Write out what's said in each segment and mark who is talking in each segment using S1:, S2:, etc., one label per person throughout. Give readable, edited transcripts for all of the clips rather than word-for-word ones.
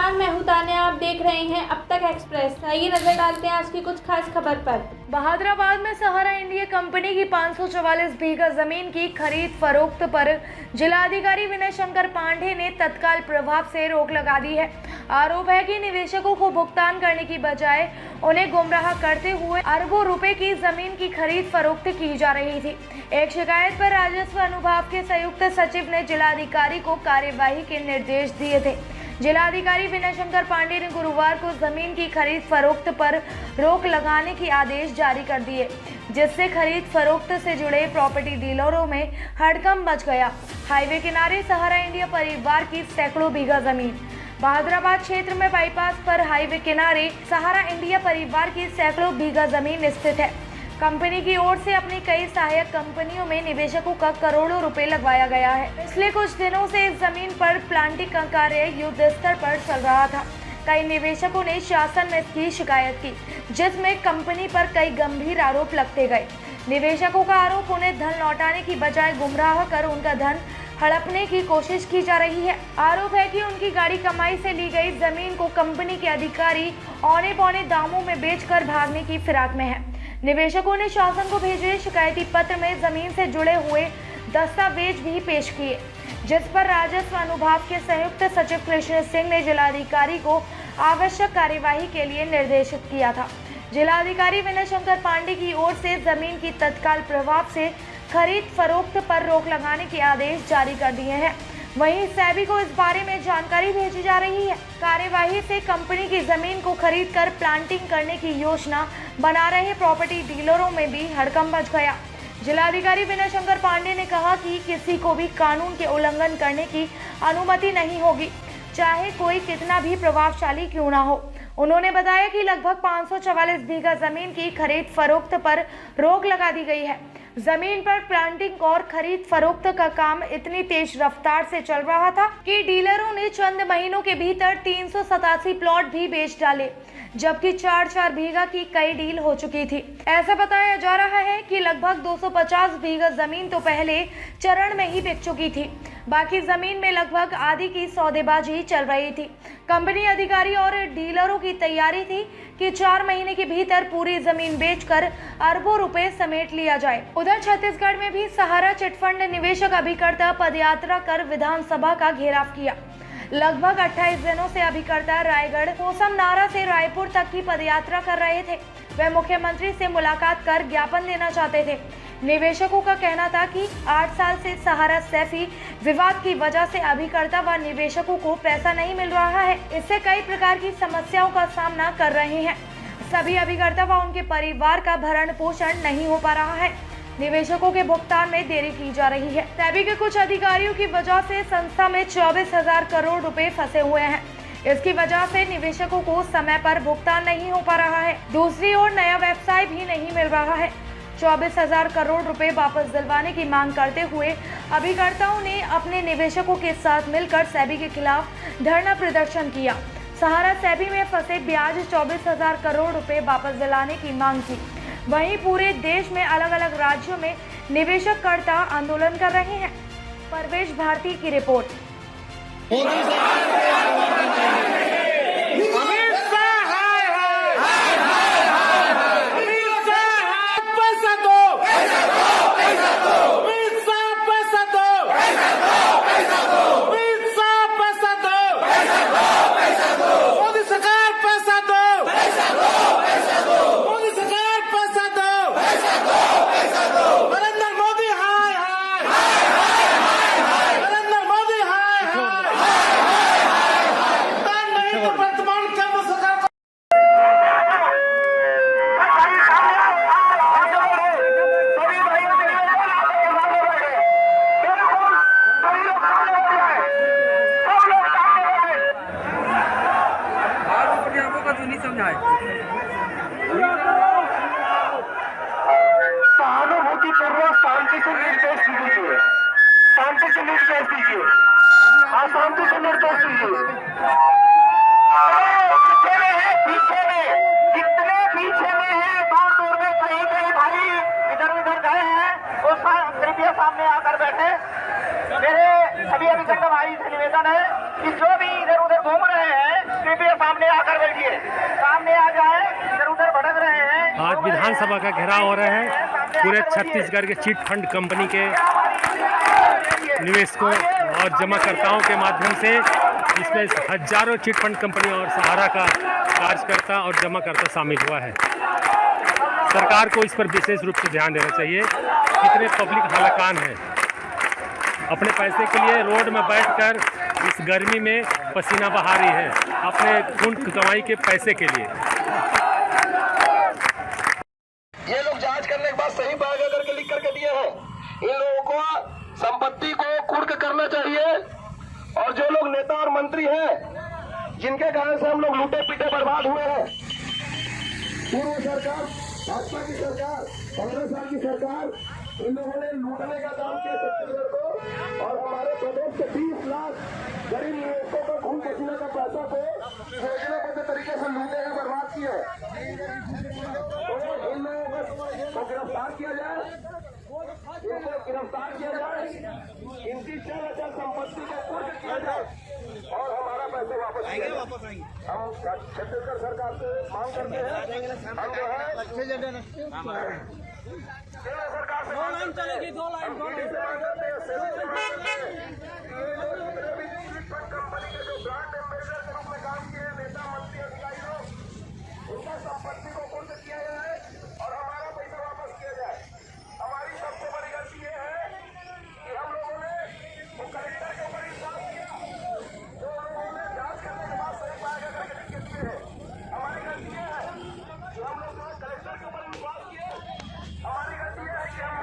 S1: नमस्कार, मैं हूं तान्या। आप देख रहे हैं अब तक एक्सप्रेस। आइए नजर डालते हैं आज की कुछ खास खबर पर।
S2: बहादुराबाद में सहारा इंडिया कंपनी की 544 बीघा जमीन की खरीद फरोख्त पर जिलाधिकारी विनय शंकर पांडे ने तत्काल प्रभाव से रोक लगा दी है। आरोप है कि निवेशकों को भुगतान करने की बजाय उन्हें गुमराह करते हुए अरबों रुपए की जमीन की खरीद फरोख्त की जा रही थी। एक शिकायत पर राजस्व अनुभाग के संयुक्त सचिव ने जिलाधिकारी को कार्यवाही के निर्देश दिए थे। जिलाधिकारी विनय शंकर पांडे ने गुरुवार को जमीन की खरीद फरोख्त पर रोक लगाने के आदेश जारी कर दिए, जिससे खरीद फरोख्त से जुड़े प्रॉपर्टी डीलरों में हड़कंप मच गया। हाईवे किनारे सहारा इंडिया परिवार की सैकड़ों बीघा जमीन। बहादुराबाद क्षेत्र में बाईपास पर हाईवे किनारे सहारा इंडिया परिवार की सैकड़ों बीघा जमीन स्थित है। कंपनी की ओर से अपनी कई सहायक कंपनियों में निवेशकों का करोड़ों रुपए लगवाया गया है। पिछले कुछ दिनों से इस जमीन पर प्लांटिंग का कार्य युद्ध स्तर पर चल रहा था। कई निवेशकों ने शासन में इसकी शिकायत की, जिसमें कंपनी पर कई गंभीर आरोप लगते गए। निवेशकों का आरोप उन्हें धन लौटाने की बजाय गुमराह कर उनका धन हड़पने की कोशिश की जा रही है। आरोप है कि उनकी गाड़ी कमाई से ली गई जमीन को कंपनी के अधिकारी औने पौने दामों में बेचकर भागने की फिराक में है। निवेशकों ने शासन को भेजे शिकायती पत्र में जमीन से जुड़े हुए दस्तावेज भी पेश किए, जिस पर राजस्व अनुभाग के संयुक्त सचिव कृष्ण सिंह ने जिलाधिकारी को आवश्यक कार्यवाही के लिए निर्देशित किया था। जिलाधिकारी विनय शंकर पांडे की ओर से जमीन की तत्काल प्रभाव से खरीद फरोख्त पर रोक लगाने के आदेश जारी कर दिए हैं। वहीं सेबी को इस बारे में जानकारी भेजी जा रही है। कार्यवाही से कंपनी की जमीन को खरीद कर प्लांटिंग करने की योजना बना रहे प्रॉपर्टी डीलरों में भी हड़कंप मच गया। जिलाधिकारी विनय शंकर पांडे ने कहा कि किसी को भी कानून के उल्लंघन करने की अनुमति नहीं होगी, चाहे कोई कितना भी प्रभावशाली क्यों ना हो। उन्होंने बताया कि लगभग 544 बीघा जमीन की खरीद फरोख्त पर रोक लगा दी गई है। जमीन पर प्लांटिंग और खरीद फरोख्त का काम इतनी तेज रफ्तार से चल रहा था कि डीलरों ने चंद महीनों के भीतर 387 प्लॉट भी बेच डाले, जबकि 4-4 बीघा की कई डील हो चुकी थी। ऐसा बताया जा रहा है कि लगभग 250 बीघा जमीन तो पहले चरण में ही बिक चुकी थी। बाकी जमीन में लगभग आधी की सौदेबाजी चल रही थी। कंपनी अधिकारी और डीलरों की तैयारी थी कि 4 महीने के भीतर पूरी जमीन बेचकर अरबों रुपए समेट लिया जाए। उधर छत्तीसगढ़ में भी सहारा चिटफंड निवेशक अभिकर्ता पदयात्रा कर विधानसभा का घेराव किया। लगभग 28 दिनों से अभिकर्ता रायगढ़ कोसम नारा से रायपुर तक की पदयात्रा कर रहे थे। वे मुख्यमंत्री से मुलाकात कर ज्ञापन देना चाहते थे। निवेशकों का कहना था कि 8 साल से सहारा सैफी विवाद की वजह से अभिकर्ता व निवेशकों को पैसा नहीं मिल रहा है। इससे कई प्रकार की समस्याओं का सामना कर रहे हैं। सभी अभिकर्ता व उनके परिवार का भरण पोषण नहीं हो पा रहा है। निवेशकों के भुगतान में देरी की जा रही है। सेबी के कुछ अधिकारियों की वजह से संस्था में 24,000 करोड़ रुपए फंसे हुए हैं। इसकी वजह से निवेशकों को समय पर भुगतान नहीं हो पा रहा है। दूसरी ओर नया व्यवसाय भी नहीं मिल रहा है। 24,000 करोड़ रुपए वापस दिलवाने की मांग करते हुए अभिकर्ताओं ने अपने निवेशकों के साथ मिलकर सेबी के खिलाफ धरना प्रदर्शन किया। सहारा सेबी में फंसे ब्याज 24,000 करोड़ रुपए वापस दिलाने की मांग की। वहीं पूरे देश में अलग अलग राज्यों में निवेशककर्ता आंदोलन कर रहे हैं। परवेश भारती की रिपोर्ट।
S3: सहानुभूति पूर्वक शांति से निर्देश दीजिए, शांति से निर्देश दीजिए, अशांति से निर्देश दीजिए। पीछे में कितने पीछे में है, दूर दूर में कहीं कहीं भाई इधर उधर गए हैं, वो कृपया सामने आकर बैठे। मेरे सभी अभिकर्ता भाई से निवेदन है कि जो भी इधर उधर घूम रहे हैं कृपया सामने आकर बैठिए, सामने आ जाए, इधर उधर भटक रहे हैं।
S4: आज विधानसभा का घेराव हो रहा है पूरे छत्तीसगढ़ के चिट फंड कंपनी के निवेशकों और जमाकर्ताओं के माध्यम से। इसमें हजारों चिट फंड कंपनी और सहारा का कार्यकर्ता और जमाकर्ता शामिल हुआ है। सरकार को इस पर विशेष रूप से ध्यान देना चाहिए। कितने पब्लिक हलाकान हैं, अपने पैसे के लिए रोड में बैठकर इस गर्मी में पसीना बहा रही है, अपने खून कमाई के पैसे के लिए।
S3: ये लोग जांच करने के बाद सही पाया करके लिख करके दिए हैं। इन लोगों को संपत्ति को कुर्क करना चाहिए। और जो लोग नेता और मंत्री हैं, जिनके कारण से हम लोग लूटे पीटे बर्बाद हुए हैं, पूर्व सरकार, भाजपा की सरकार, 15 साल की सरकार, इन लोगों ने लूटने का काम किया छत्तीसगढ़ को। और हमारे प्रदेश के 20 लाख गरीब निवेशकों का खून पसीना का पैसा को योजनाबद्ध तरीके से लूटे हैं, बर्बाद किए हैं। तो इन लोगों को गिरफ्तार किया जाए, इनको गिरफ्तार किया जाए, इनकी चल अचल संपत्ति को कुर्क किया जाए और हमारा पैसे वापस किया जाए। हम छत्तीसगढ़ सरकार से मांग करते हैं, हम जो है केंद्र सरकार से मांग करते हैं, कंपनी के जो ब्रांड एम्बेसडर के रूप में काम किए नेता मंत्री अधिकारी लोग, उनका संपत्ति को कुर्क किया जाए और हमारा पैसा वापस किया जाए। हमारी सबसे बड़ी गलती ये है कि हम लोगों ने वो कलेक्टर के ऊपर विश्वास किया, जो लोगों ने जांच करने के बाद सही पाया करके लिख के दिए हैं। हमारी गलती ये है कि हम लोग जो कलेक्टर के ऊपर विश्वास किए। हमारी गलती ये है कि हम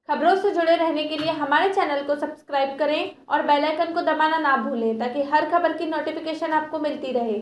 S1: खबरों से जुड़े रहने के लिए हमारे चैनल को सब्सक्राइब करें और बेल आइकन को दबाना ना भूलें ताकि हर खबर की नोटिफिकेशन आपको मिलती रहे।